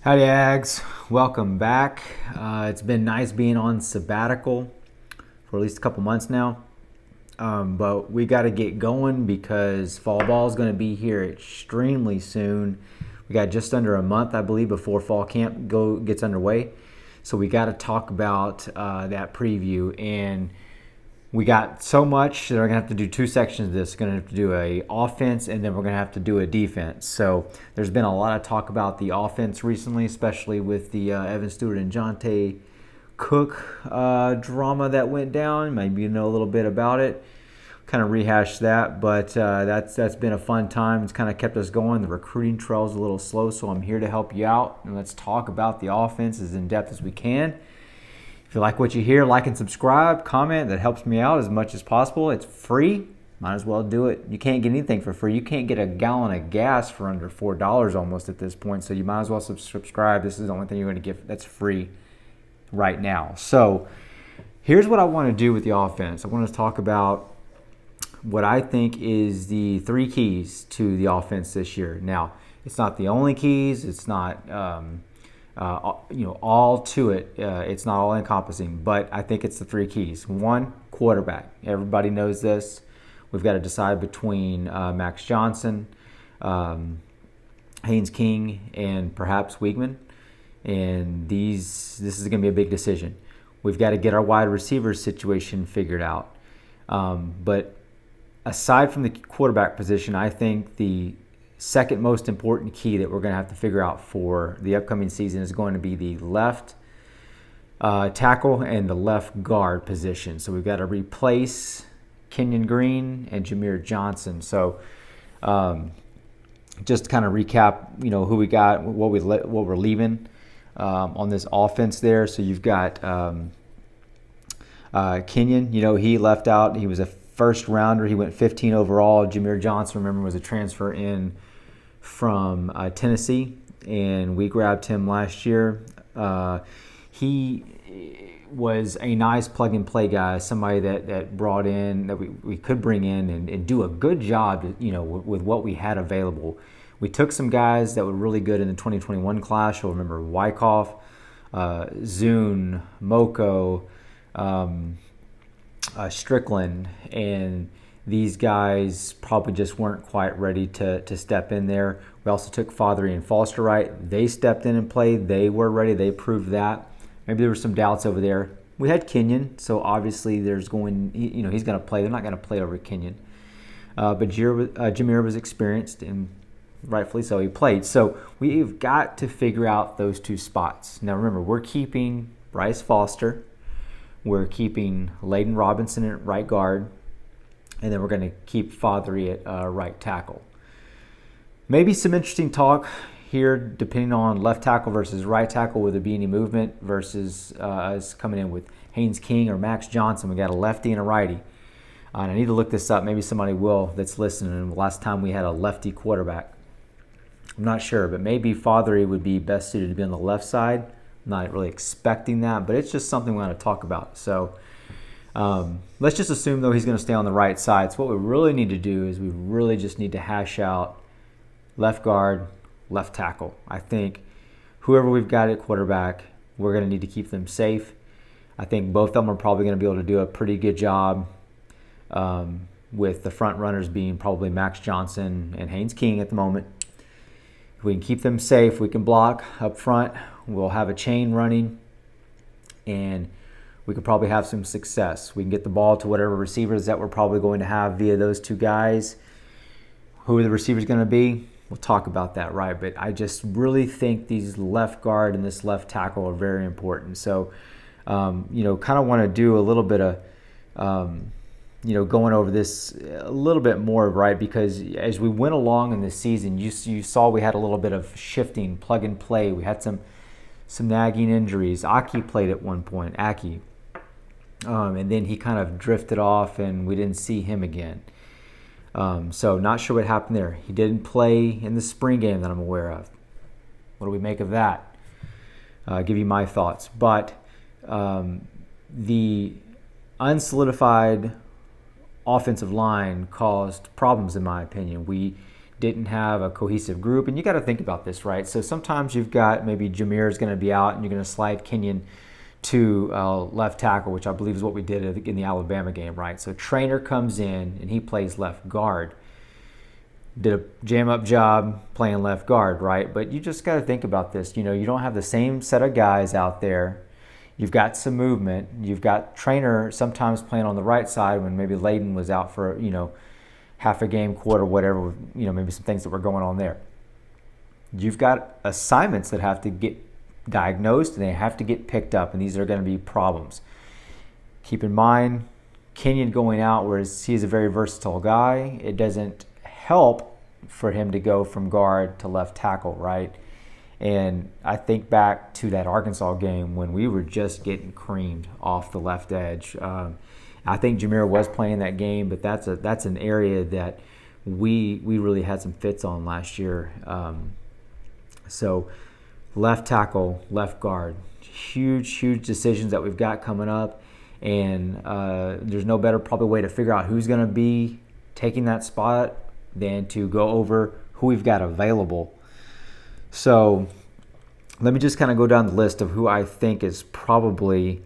Howdy, Aggs. Welcome back. It's been nice being on sabbatical for at least a couple months now. But we got to get going because fall ball is going to be here extremely soon. We got just under a month, I believe, before fall camp gets underway. So we got to talk about that preview. And we got so much that we're going to have to do two sections of this. We're going to have to do a offense, and then we're going to have to do a defense. So there's been a lot of talk about the offense recently, especially with the Evan Stewart and Jonte Cook drama that went down. Maybe you know a little bit about it. Kind of rehash that, but that's been a fun time. It's kind of kept us going. The recruiting trail's a little slow, so I'm here to help you out. And let's talk about the offense as in depth as we can. If you like what you hear, like and subscribe, comment. That helps me out as much as possible. It's free. Might as well do it. You can't get anything for free. You can't get a gallon of gas for under $4 almost at this point. So you might as well subscribe. This is the only thing you're going to get that's free right now. So here's what I want to do with the offense. I want to talk about what I think is the three keys to the offense this year. Now, it's not the only keys. It's not all to it. It's not all encompassing, but I think it's the three keys. One, quarterback. Everybody knows this. We've got to decide between Max Johnson, Haynes King, and perhaps Weigman. And this is going to be a big decision. We've got to get our wide receiver situation figured out. But aside from the quarterback position, I think the second most important key that we're going to have to figure out for the upcoming season is going to be the left tackle and the left guard position. So we've got to replace Kenyon Green and Jameer Johnson. So just to kind of recap, who we got, what we're leaving on this offense there. So you've got Kenyon. He left out. He was a first rounder. He went 15 overall. Jameer Johnson, remember, was a transfer in from Tennessee, and we grabbed him last year. He was a nice plug-and-play guy, somebody that brought in, that we could bring in and do a good job, with what we had available. We took some guys that were really good in the 2021 class. You'll remember Wyckoff, Zune, Moko, Strickland, and these guys probably just weren't quite ready to step in there. We also took Fothery and Foster-Wright. They stepped in and played. They were ready. They proved that. Maybe there were some doubts over there. We had Kenyon, so obviously he's going to play. They're not going to play over Kenyon. But Jameer was experienced, and rightfully so, he played. So we've got to figure out those two spots. Now remember, we're keeping Bryce Foster. We're keeping Layden Robinson at right guard. And then we're going to keep Fothery at right tackle. Maybe some interesting talk here, depending on left tackle versus right tackle. Will there be any movement versus us coming in with Haynes King or Max Johnson? We got a lefty and a righty. And I need to look this up. Maybe somebody will that's listening. Last time we had a lefty quarterback. I'm not sure, but maybe Fothery would be best suited to be on the left side. I'm not really expecting that, but it's just something we want to talk about. So let's just assume, though, he's going to stay on the right side. So what we really need to do is we really just need to hash out left guard, left tackle. I think whoever we've got at quarterback, we're going to need to keep them safe. I think both of them are probably going to be able to do a pretty good job with the front runners being probably Max Johnson and Haynes King at the moment. If we can keep them safe, we can block up front. We'll have a chain running, and we could probably have some success. We can get the ball to whatever receivers that we're probably going to have via those two guys. Who are the receivers going to be? We'll talk about that, right? But I just really think these left guard and this left tackle are very important. So, kind of want to do a little bit of, going over this a little bit more, right? Because as we went along in the season, you saw we had a little bit of shifting, plug and play. We had some nagging injuries. Aki played at one point, and then he kind of drifted off, and we didn't see him again. So not sure what happened there. He didn't play in the spring game that I'm aware of. What do we make of that? Give you my thoughts. But the unsolidified offensive line caused problems, in my opinion. We didn't have a cohesive group. And you got to think about this, right? So sometimes you've got maybe Jameer is going to be out and you're going to slide Kenyon to left tackle, which I believe is what we did in the Alabama game, right? So Trainer comes in and he plays left guard. Did a jam-up job playing left guard, right? But you just got to think about this. You don't have the same set of guys out there. You've got some movement. You've got Trainer sometimes playing on the right side when maybe Layden was out for, half a game, quarter, whatever, maybe some things that were going on there. You've got assignments that have to get diagnosed and they have to get picked up, and these are going to be problems. Keep in mind, Kenyon going out, whereas he's a very versatile guy, it doesn't help for him to go from guard to left tackle, right? And I think back to that Arkansas game when we were just getting creamed off the left edge. I think Jameer was playing that game, but that's an area that we really had some fits on last year. So left tackle, left guard, huge decisions that we've got coming up, and there's no better probably way to figure out who's going to be taking that spot than to go over who we've got available. So let me just kind of go down the list of who I think is probably